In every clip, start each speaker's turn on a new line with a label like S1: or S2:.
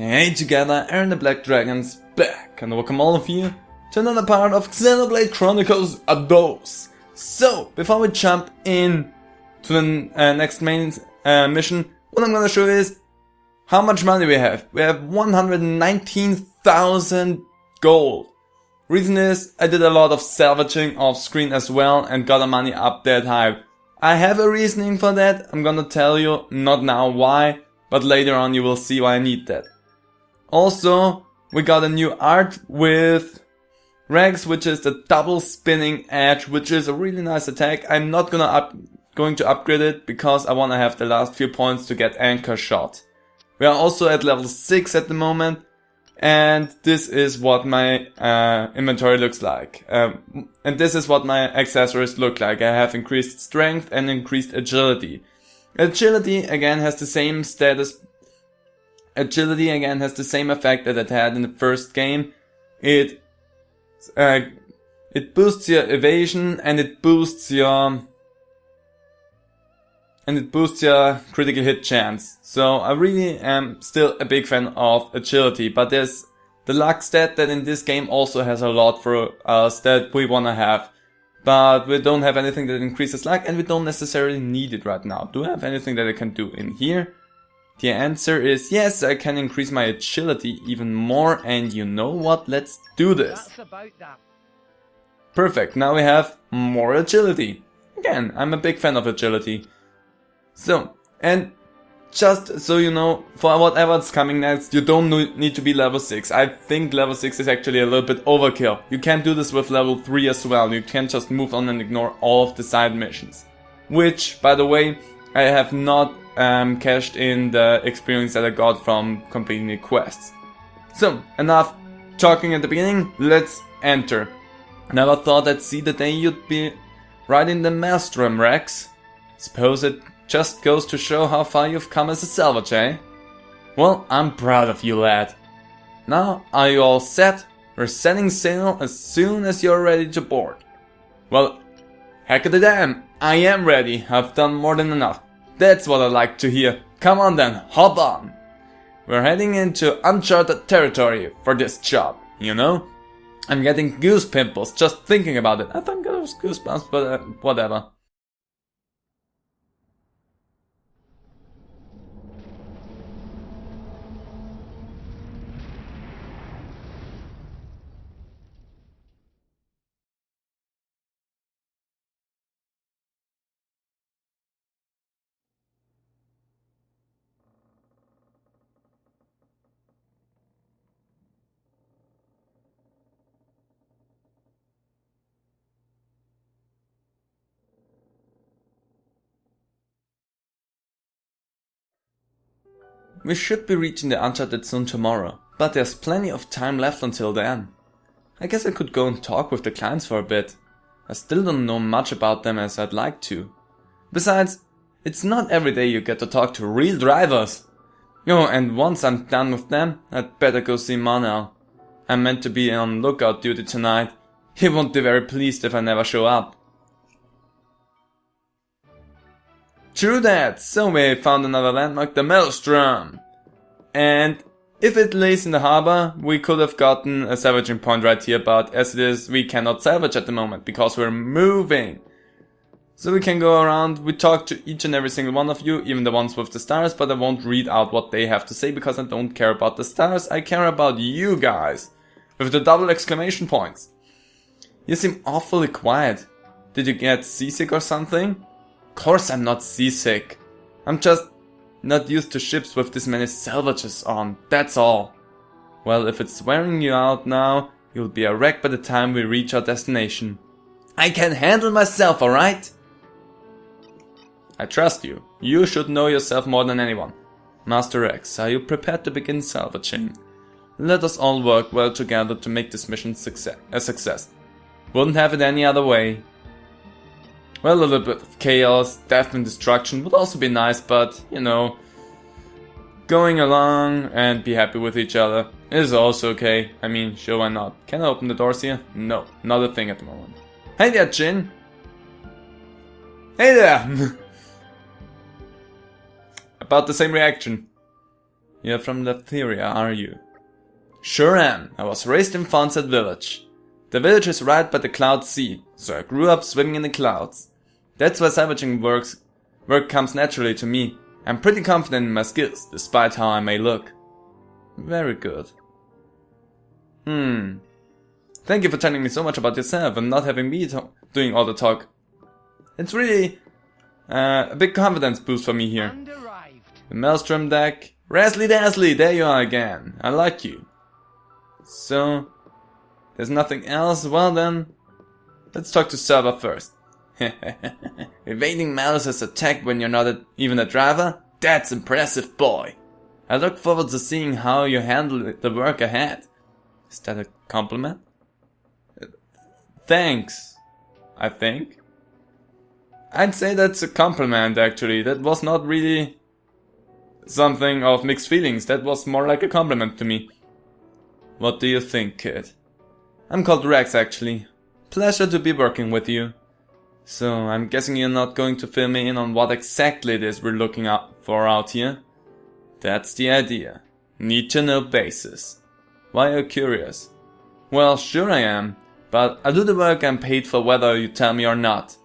S1: Hey together, Aaron the Black Dragon's back, and welcome all of you to another part of Xenoblade Chronicles Adose. So, before we jump in to the next main mission, what I'm gonna show you is how much money we have. We have 119,000 gold. Reason is, I did a lot of salvaging off screen as well and got the money up that high. I have a reasoning for that, I'm gonna tell you, not now why, but later on you will see why I need that. Also, we got a new art with Rex, which is the double spinning edge, which is a really nice attack. I'm not going to upgrade it because I want to have the last few points to get anchor shot. We are also at level 6 at the moment, and this is what my inventory looks like. And this is what my accessories look like. I have increased strength and increased agility. Agility again has the same status. Agility again has the same effect that it had in the first game. It boosts your evasion and it boosts your critical hit chance. So I really am still a big fan of agility, but there's the luck stat that in this game also has a lot for us that we wanna have. But we don't have anything that increases luck and we don't necessarily need it right now. Do I have anything that I can do in here? The answer is yes, I can increase my agility even more, and you know what, let's do this.
S2: That's about that.
S1: Perfect, now we have more agility. Again, I'm a big fan of agility. So, and just so you know, for whatever's coming next, you don't need to be level 6. I think level 6 is actually a little bit overkill. You can do this with level 3 as well, you can just move on and ignore all of the side missions. Which, by the way, I have not cashed in the experience that I got from completing the quests. So, enough talking at the beginning, let's enter. Never thought I'd see the day you'd be riding the Maelstrom, Rex. Suppose it just goes to show how far you've come as a salvage, eh? Well, I'm proud of you, lad. Now, are you all set? We're setting sail as soon as you're ready to board. Well, heck of the damn, I am ready. I've done more than enough. That's what I like to hear. Come on then, hop on. We're heading into uncharted territory for this job, you know? I'm getting goose pimples just thinking about it. I think it was goosebumps, but whatever. We should be reaching the Uncharted zone tomorrow, but there's plenty of time left until then. I guess I could go and talk with the clients for a bit. I still don't know much about them as I'd like to. Besides, it's not every day you get to talk to real drivers. Oh, and once I'm done with them, I'd better go see Manel. I'm meant to be on lookout duty tonight. He won't be very pleased if I never show up. True that, so we found another landmark, the Maelstrom. And if it lays in the harbor, we could have gotten a salvaging point right here, but as it is, we cannot salvage at the moment because we're moving. So we can go around, we talk to each and every single one of you, even the ones with the stars, but I won't read out what they have to say because I don't care about the stars, I care about you guys. With the double exclamation points. You seem awfully quiet. Did you get seasick or something? Of course I'm not seasick. I'm just not used to ships with this many salvages on, that's all. Well, if it's wearing you out now, you'll be a wreck by the time we reach our destination. I can handle myself, alright? I trust you. You should know yourself more than anyone. Master X, are you prepared to begin salvaging? Let us all work well together to make this mission a success. Wouldn't have it any other way. Well, a little bit of chaos, death and destruction would also be nice, but, you know, going along and be happy with each other is also okay. I mean, sure, why not? Can I open the doors here? No, not a thing at the moment. Hey there, Jin! Hey there! About the same reaction. You're from Leptheria, are you? Sure am. I was raised in Fonset village. The village is right by the Cloud Sea, so I grew up swimming in the clouds. That's why salvaging work comes naturally to me. I'm pretty confident in my skills, despite how I may look. Very good. Thank you for telling me so much about yourself and not having me doing all the talk. It's really a big confidence boost for me here. The Maelstrom deck. Razzly Dazzly, there you are again. I like you. So, there's nothing else? Well then, let's talk to Server first. Evading Malice's attack when you're not even a driver? That's impressive, boy. I look forward to seeing how you handle the work ahead. Is that a compliment? Thanks, I think. I'd say that's a compliment actually. That was not really something of mixed feelings. That was more like a compliment to me. What do you think, kid? I'm called Rex actually. Pleasure to be working with you. So, I'm guessing you're not going to fill me in on what exactly it is we're looking for out here? That's the idea. Need to know basis. Why are you curious? Well, sure I am, but I do the work I'm paid for whether you tell me or not.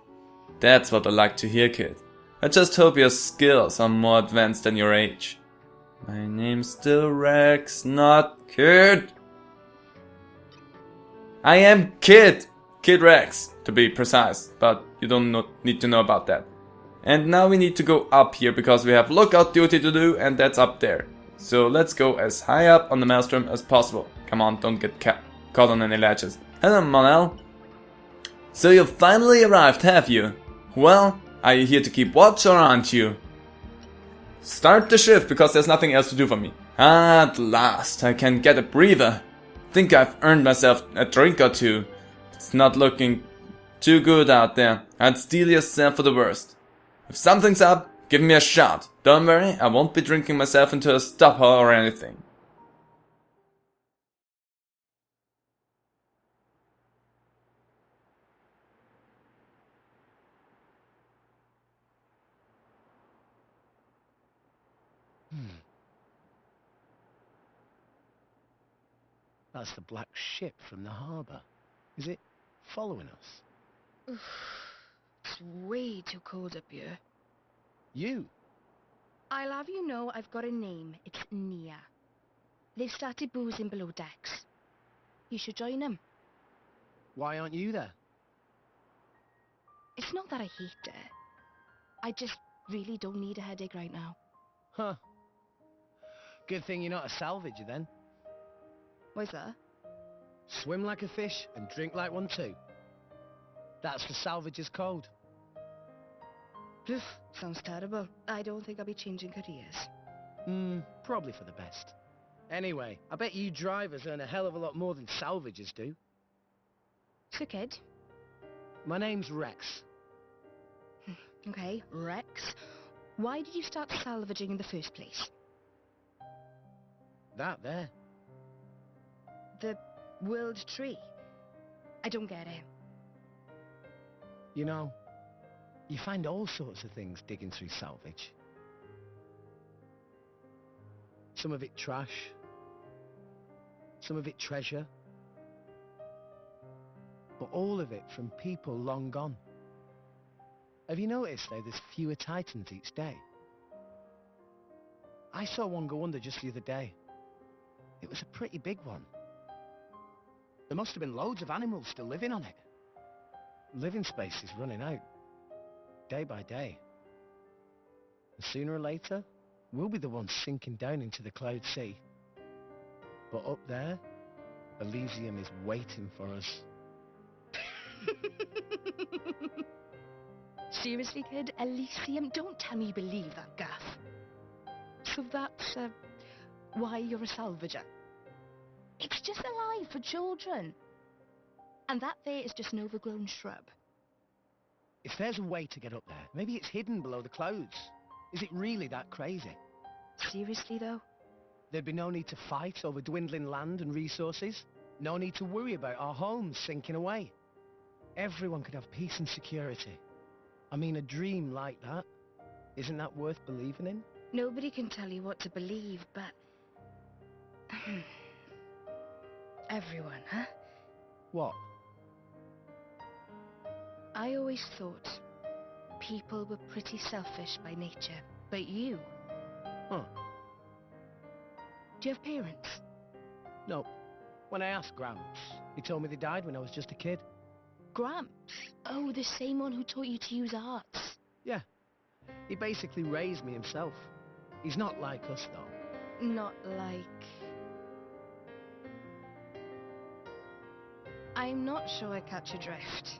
S1: That's what I like to hear, kid. I just hope your skills are more advanced than your age. My name's still Rex, not Kid. I am Kid! Kid Rex, to be precise, but you don't need to know about that. And now we need to go up here because we have lookout duty to do, and that's up there. So let's go as high up on the maelstrom as possible. Come on, don't get caught on any ledges. Hello, Monel. So you finally arrived, have you? Well, are you here to keep watch or aren't you? Start the shift because there's nothing else to do for me. At last, I can get a breather. Think I've earned myself a drink or two. It's not looking too good out there. I'd steel yourself for the worst. If something's up, give me a shot. Don't worry, I won't be drinking myself into a stupor or anything.
S2: That's the black ship from the harbour. Is it following us?
S3: It's way too cold up here.
S2: You?
S3: I'll have you know I've got a name. It's Nia. They've started boozing below decks. You should join them.
S2: Why aren't you there?
S3: It's not that I hate it. I just really don't need a headache right now.
S2: Huh. Good thing you're not a salvager then.
S3: Why's that?
S2: Swim like a fish and drink like one too. That's the salvager's code.
S3: Poof, sounds terrible. I don't think I'll be changing careers.
S2: Probably for the best. Anyway, I bet you drivers earn a hell of a lot more than salvagers do.
S3: So, kid.
S2: My name's Rex.
S3: Okay, Rex. Why did you start salvaging in the first place?
S2: That there.
S3: The world tree. I don't get it.
S2: You know, you find all sorts of things digging through salvage. Some of it trash. Some of it treasure. But all of it from people long gone. Have you noticed though there's fewer titans each day? I saw one go under just the other day. It was a pretty big one. There must have been loads of animals still living on it. Living space is running out, day by day. And sooner or later, we'll be the ones sinking down into the cloud sea. But up there, Elysium is waiting for us.
S3: Seriously, kid? Elysium? Don't tell me you believe that gaff. So that's, why you're a salvager. It's just a lie for children. And that there is just an overgrown shrub.
S2: If there's a way to get up there, maybe it's hidden below the clouds. Is it really that crazy?
S3: Seriously, though?
S2: There'd be no need to fight over dwindling land and resources. No need to worry about our homes sinking away. Everyone could have peace and security. I mean, a dream like that, isn't that worth believing in?
S3: Nobody can tell you what to believe, but Everyone, huh?
S2: What?
S3: I always thought people were pretty selfish by nature, but you...
S2: Huh.
S3: Do you have parents?
S2: No. When I asked Gramps, he told me they died when I was just a kid.
S3: Gramps? Oh, the same one who taught you to use arts.
S2: Yeah. He basically raised me himself. He's not like us, though.
S3: Not like... I'm not sure I catch your drift,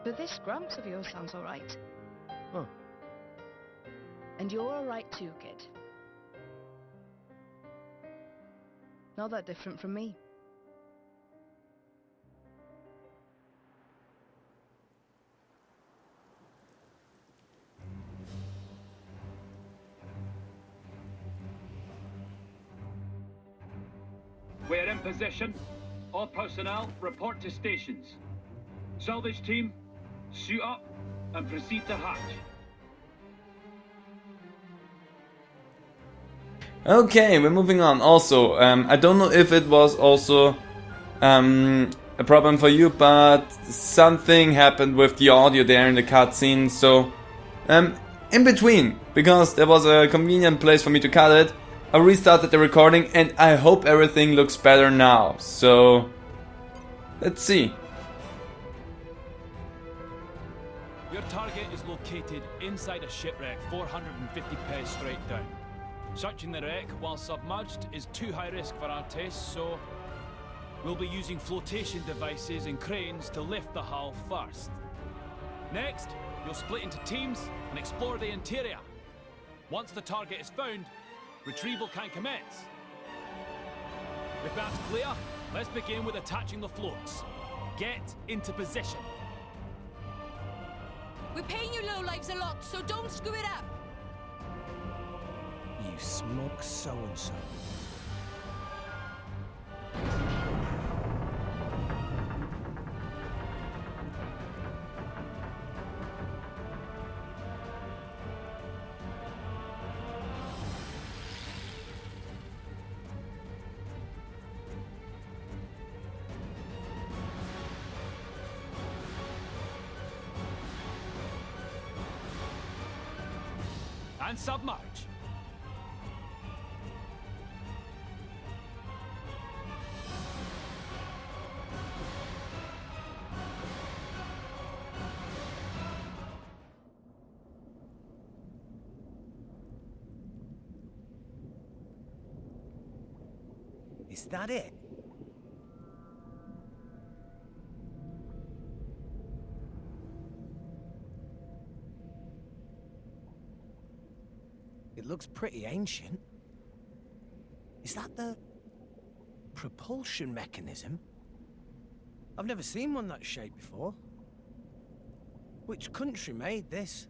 S3: but this Gramps of yours sounds alright.
S2: Huh.
S3: And you're alright too, kid. Not that different from me.
S4: We're in position. All personnel report to stations. Salvage team, suit up and proceed to hatch.
S1: Okay, we're moving on. Also, I don't know if it was also a problem for you, but something happened with the audio there in the cutscene. So, in between, because there was a convenient place for me to cut it, I restarted the recording and I hope everything looks better now. So, let's see.
S5: Your target is located inside a shipwreck 450 pes straight down. Searching the wreck while submerged is too high risk for our tests, so we'll be using flotation devices and cranes to lift the hull first. Next, you'll split into teams and explore the interior. Once the target is found, retrieval can commence. If that's clear, let's begin with attaching the floats. Get into position.
S6: We're paying you lowlives a lot, so don't screw it up.
S2: You smug so-and-so.
S5: And submerge.
S2: Is that it? It looks pretty ancient. Is that the propulsion mechanism? I've never seen one that shape before. Which country made this?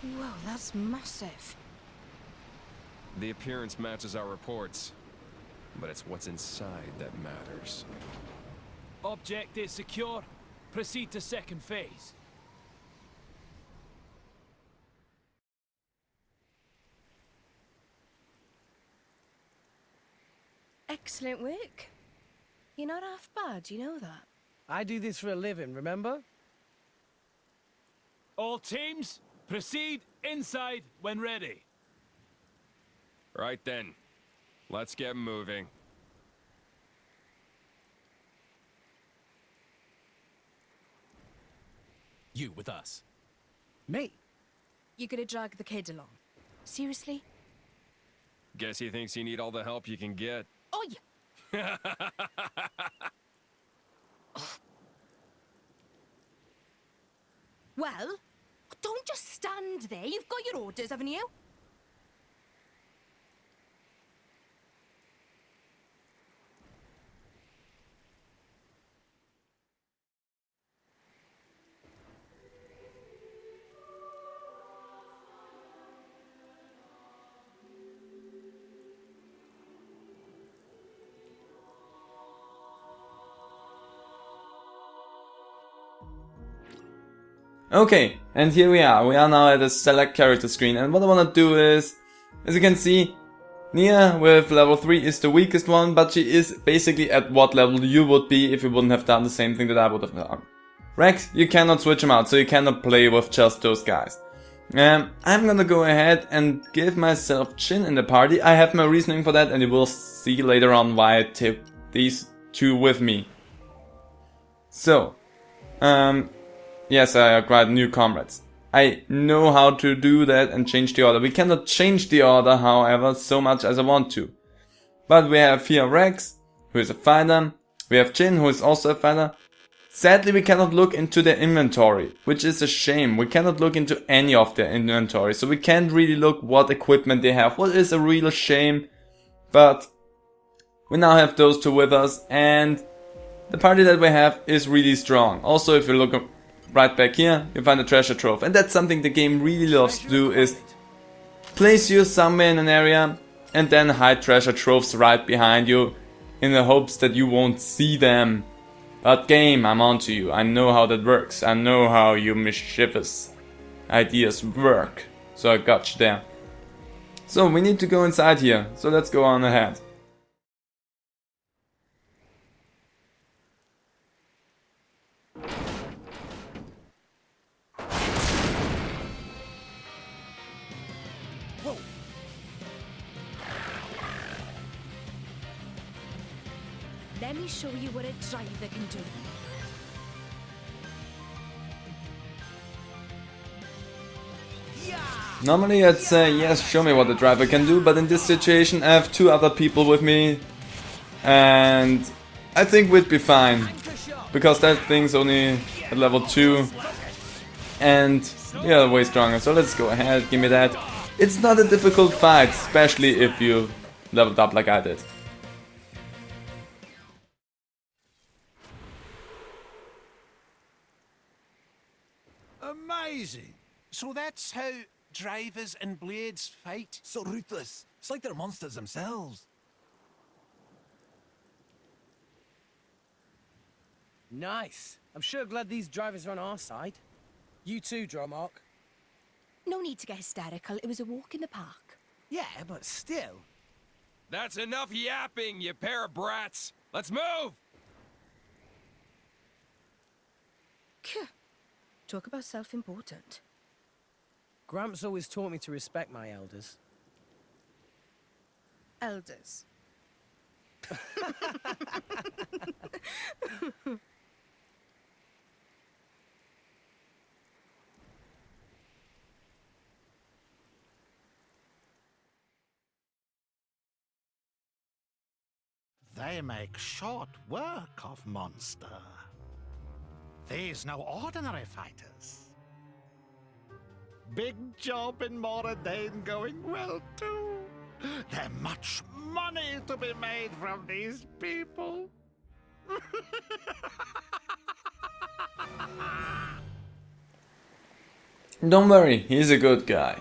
S6: Whoa, that's massive.
S7: The appearance matches our reports, but it's what's inside that matters.
S5: Object is secure. Proceed to second phase.
S6: Excellent work. You're not half bad, you know that.
S2: I do this for a living, remember?
S5: All teams, proceed inside when ready.
S7: Right then. Let's get moving.
S8: You with us.
S2: Me?
S6: You're gonna drag the kid along. Seriously?
S7: Guess he thinks you need all the help you can get.
S6: Oh, yeah. Well, don't just stand there. You've got your orders, haven't you?
S1: Okay, and here we are. We are now at the select character screen, and what I want to do is, as you can see, Nia with level 3 is the weakest one, but she is basically at what level you would be if you wouldn't have done the same thing that I would have done. Rex, you cannot switch him out, so you cannot play with just those guys. I'm gonna go ahead and give myself Jin in the party. I have my reasoning for that, and you will see later on why I took these two with me. So, yes, I acquired new comrades. I know how to do that and change the order. We cannot change the order, however, so much as I want to. But we have here Rex, who is a fighter. We have Jin, who is also a fighter. Sadly, we cannot look into their inventory, which is a shame. We cannot look into any of their inventory, so we can't really look what equipment they have, what is a real shame. But we now have those two with us, and the party that we have is really strong. Also, if you look right back here, you find a treasure trove, and that's something the game really loves to do, is place you somewhere in an area and then hide treasure troves right behind you in the hopes that you won't see them. But game, I'm onto you. I know how that works. I know how your mischievous ideas work. So I got you there. So we need to go inside here, so let's go on ahead.
S6: Let me show you what a driver can do.
S1: Normally I'd say, yes, show me what the driver can do, but in this situation I have two other people with me, and I think we'd be fine, because that thing's only at level 2, and we are way stronger, so let's go ahead, give me that. It's not a difficult fight, especially if you leveled up like I did.
S8: Amazing. So that's how drivers and blades fight?
S9: So ruthless. It's like they're monsters themselves.
S2: Nice. I'm sure glad these drivers are on our side. You too, Dromark.
S6: No need to get hysterical. It was a walk in the park.
S8: Yeah, but still.
S7: That's enough yapping, you pair of brats. Let's move!
S6: Phew. Talk about self-important.
S2: Gramps always taught me to respect my elders.
S6: Elders.
S10: They make short work of monster. These no ordinary fighters. Big job in Moradane going well too. There's much money to be made from these people.
S1: Don't worry, he's a good guy.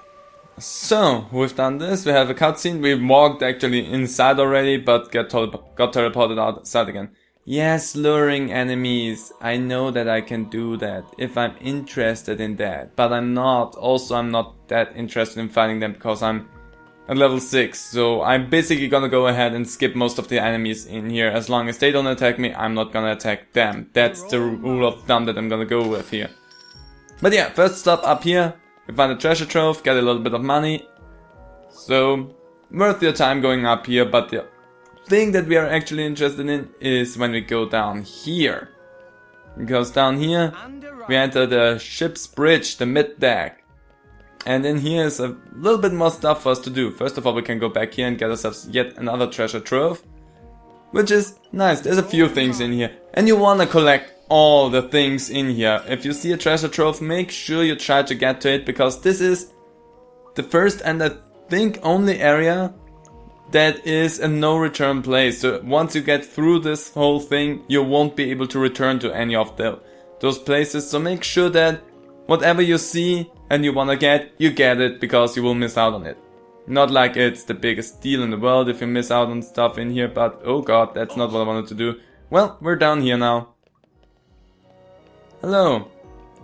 S1: So, we've done this, we have a cutscene, we walked actually inside already, but got teleported outside again. Yes, luring enemies, I know that I can do that, if I'm interested in that, but I'm not. Also, I'm not that interested in fighting them because I'm at level 6, so I'm basically gonna go ahead and skip most of the enemies in here. As long as they don't attack me, I'm not gonna attack them. That's the rule of thumb that I'm gonna go with here. But yeah, first stop up here. We find a treasure trove, get a little bit of money. So, worth your time going up here, but the thing that we are actually interested in is when we go down here. Because down here, we enter the ship's bridge, the mid-deck. And in here is a little bit more stuff for us to do. First of all, we can go back here and get ourselves yet another treasure trove. Which is nice, there's a few things in here. And you wanna collect all the things in here. If you see a treasure trove, make sure you try to get to it, because this is the first and I think only area that is a no return place. So once you get through this whole thing, you won't be able to return to any of those places. So make sure that whatever you see and you wanna get, you get it, because you will miss out on it. Not like it's the biggest deal in the world if you miss out on stuff in here, but oh god, that's not what I wanted to do. Well, we're down here now. Hello.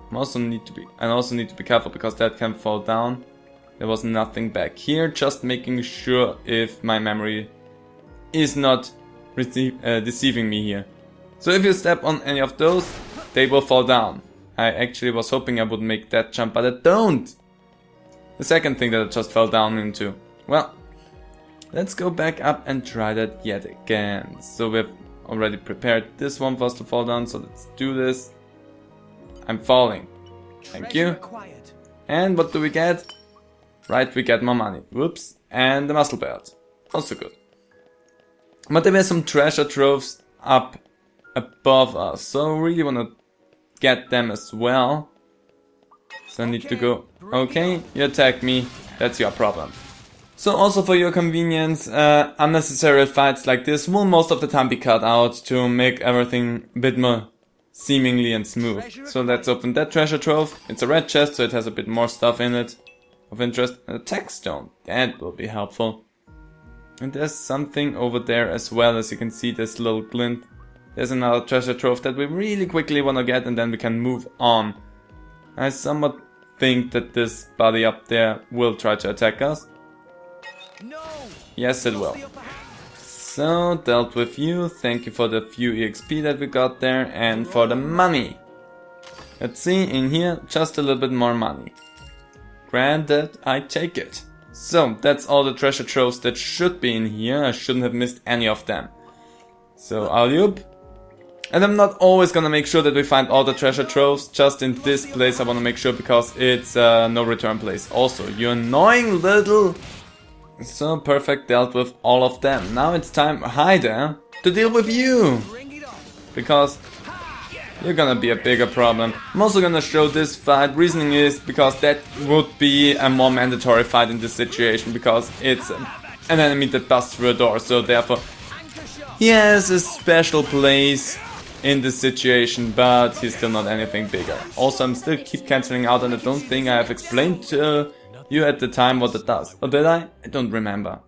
S1: I also need to be careful because that can fall down. There was nothing back here, just making sure if my memory is not deceiving me here. So if you step on any of those, they will fall down. I actually was hoping I would make that jump, but I don't! The second thing that I just fell down into. Well, let's go back up and try that yet again. So we've already prepared this one for us to fall down, so let's do this. I'm falling. Thank you. And what do we get? Right, we get more money. Whoops. And the muscle bird. Also good. But there were some treasure troves up above us, so I really want to get them as well. So I need to go. Okay, you attack me. That's your problem. So also for your convenience, unnecessary fights like this will most of the time be cut out to make everything a bit more seemingly and smooth. So let's open that treasure trove. It's a red chest, so it has a bit more stuff in it of interest. And a tech stone, that will be helpful. And there's something over there as well, as you can see this little glint. There's another treasure trove that we really quickly want to get, and then we can move on. I somewhat think that this body up there will try to attack us. Yes, it will. So, dealt with you. Thank you for the few EXP that we got there and for the money. Let's see, in here, just a little bit more money. Granted, I take it. So, that's all the treasure troves that should be in here. I shouldn't have missed any of them. So, alley-oop. And I'm not always gonna make sure that we find all the treasure troves. Just in this place I wanna make sure, because it's a no return place. Also, you annoying little... So, perfect, dealt with all of them. Now it's time, hi there, to deal with you. Because you're gonna be a bigger problem. I'm also gonna show this fight. Reasoning is because that would be a more mandatory fight in this situation, because it's an enemy that busts through a door. So therefore, he has a special place in this situation, but he's still not anything bigger. Also, I'm still keep cancelling out, and I don't think I have explained to you at the time what it does. Or did I? I don't remember.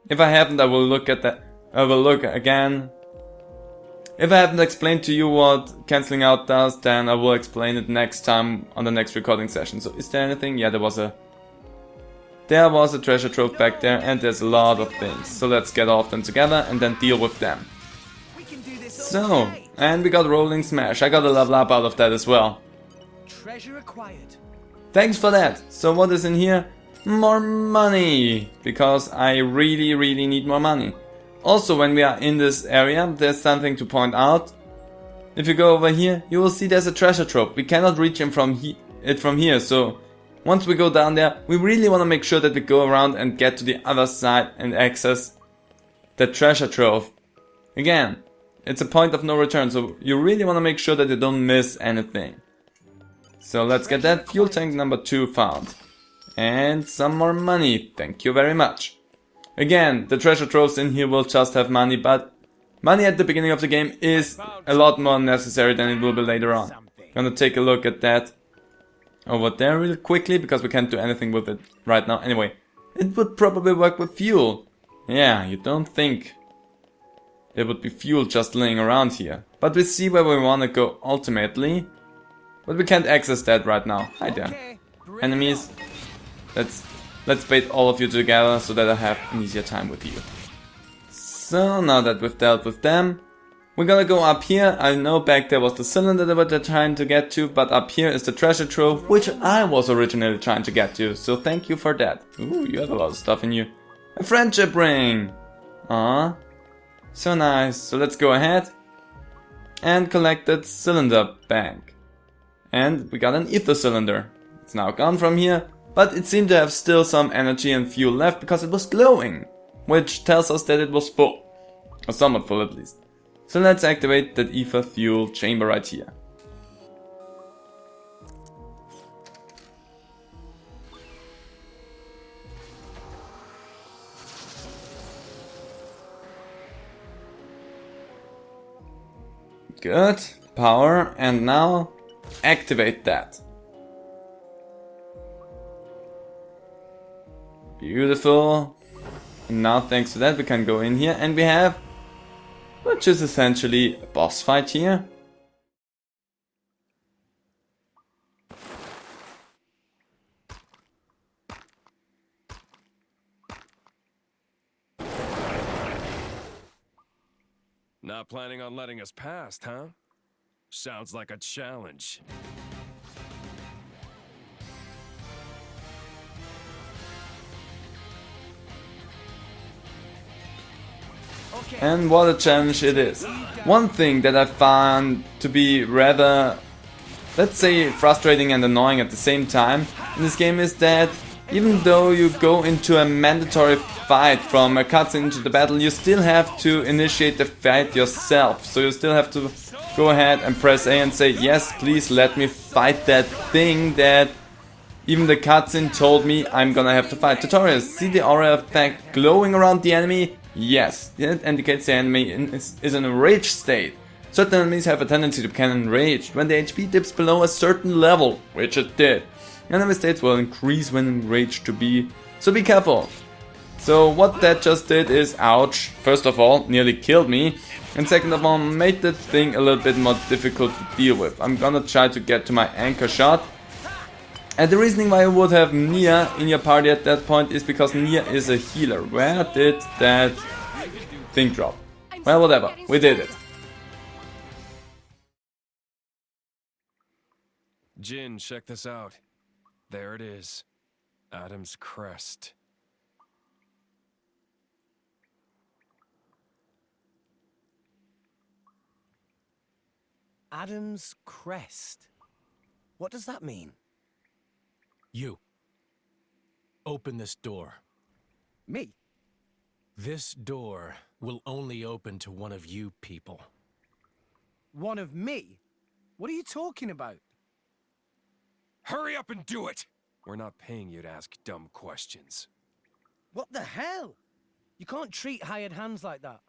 S1: If I haven't, I will look at that. I will look again. If I haven't explained to you what cancelling out does, then I will explain it next time on the next recording session. So is there anything? Yeah, there was a treasure trove back there, and there's a lot of things. So let's get all of them together and then deal with them. So, and we got Rolling Smash. I got a level up out of that as well.
S8: Treasure acquired.
S1: Thanks for that. So what is in here? More money, because I really need more money. Also, when we are in this area, there's something to point out. If you go over here, you will see there's a treasure trove. We cannot reach it from here, so once we go down there, we really want to make sure that we go around and get to the other side and access the treasure trove. Again, it's a point of no return, so you really want to make sure that you don't miss anything. So let's get that fuel tank number 2 found. And some more money, thank you very much. Again, the treasure troves in here will just have money, but money at the beginning of the game is a lot more necessary than it will be later on. Gonna take a look at that over there real quickly, because we can't do anything with it right now. Anyway, it would probably work with fuel. Yeah, you don't think there would be fuel just laying around here. But we see where we wanna go ultimately. But we can't access that right now. Hi there. Enemies. Let's bait all of you together so that I have an easier time with you. So now that we've dealt with them, We're gonna go up here. I know back there was the cylinder that we're trying to get to, but up here is the treasure trove, which I was originally trying to get to, so thank you for that. Ooh, you have a lot of stuff in you. A friendship ring! Aww. So nice. So let's go ahead and collect that cylinder bank. And we got an ether cylinder. It's now gone from here, but it seemed to have still some energy and fuel left because it was glowing, which tells us that it was full. Or somewhat full at least. So let's activate that ether fuel chamber right here. Good. Power. And now activate that. Beautiful. And now thanks to that we can go in here and we have, which is essentially a boss fight here.
S7: Not planning on letting us past, huh? Sounds like a challenge.
S1: And what a challenge it is. One thing that I found to be rather, let's say, frustrating and annoying at the same time in this game is that even though you go into a mandatory fight from a cutscene into the battle, you still have to initiate the fight yourself. So you still have to go ahead and press A and say, yes, please let me fight that thing that even the cutscene told me I'm gonna have to fight. Tutorials. See the aura effect glowing around the enemy? Yes, it indicates the enemy is in a rage state. Certain enemies have a tendency to become enraged when the HP dips below a certain level, which it did. Enemy states will increase when enraged to be, so be careful. So what that just did is, ouch, first of all, nearly killed me, and second of all, made the thing a little bit more difficult to deal with. I'm gonna try to get to my anchor shot. And the reasoning why you would have Nia in your party at that point is because Nia is a healer. Where did that thing drop? Well, whatever, we did it.
S7: Jin, check this out. There it is. Adam's crest.
S2: Adam's crest? What does that mean?
S11: You. Open this door.
S2: Me?
S11: This door will only open to one of you people.
S2: One of me? What are you talking about?
S7: Hurry up and do it! We're not paying you to ask dumb questions.
S2: What the hell? You can't treat hired hands like that.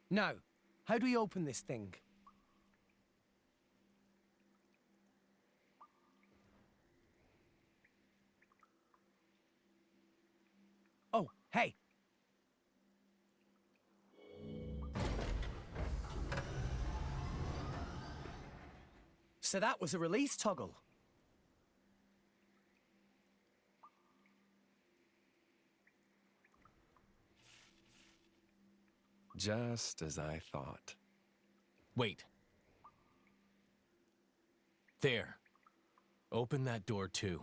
S2: Now, how do we open this thing? Oh, hey! So that was a release toggle.
S7: Just as I thought.
S11: Wait. There. Open that door too.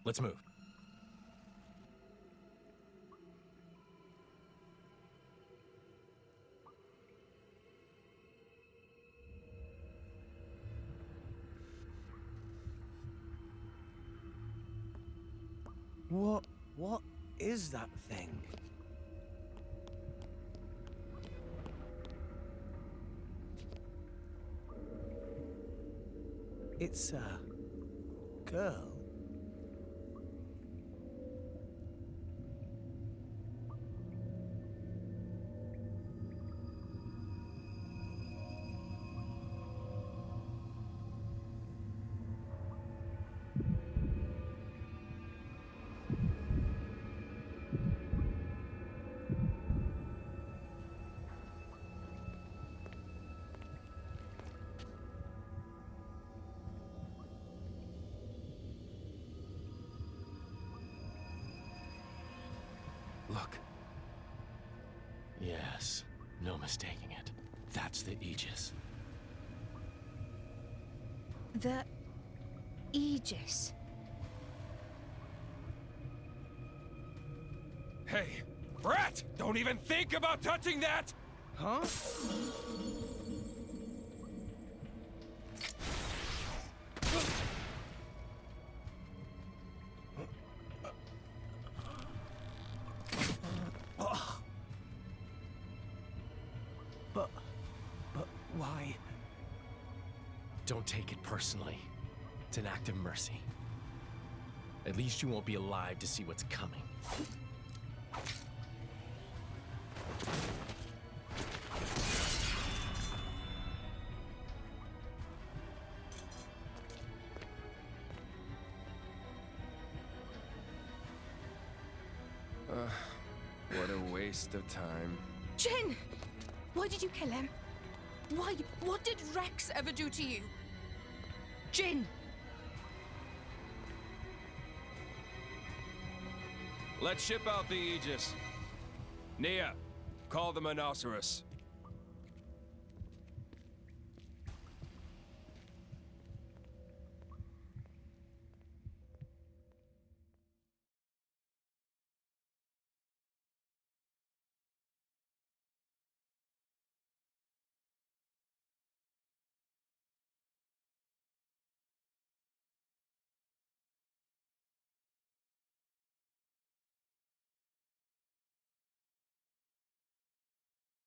S11: Let's move.
S2: What is that thing? It's a girl.
S11: Yes, no mistaking it. That's the Aegis.
S6: The Aegis.
S7: Hey, Brat! Don't even think about touching that!
S2: Huh? But why?
S11: Don't take it personally. It's an act of mercy. At least you won't be alive to see what's coming.
S7: What a waste of time.
S6: Jin! Why did you kill him? Why? What did Rex ever do to you? Jin!
S7: Let's ship out the Aegis. Nia, call the Monoceros.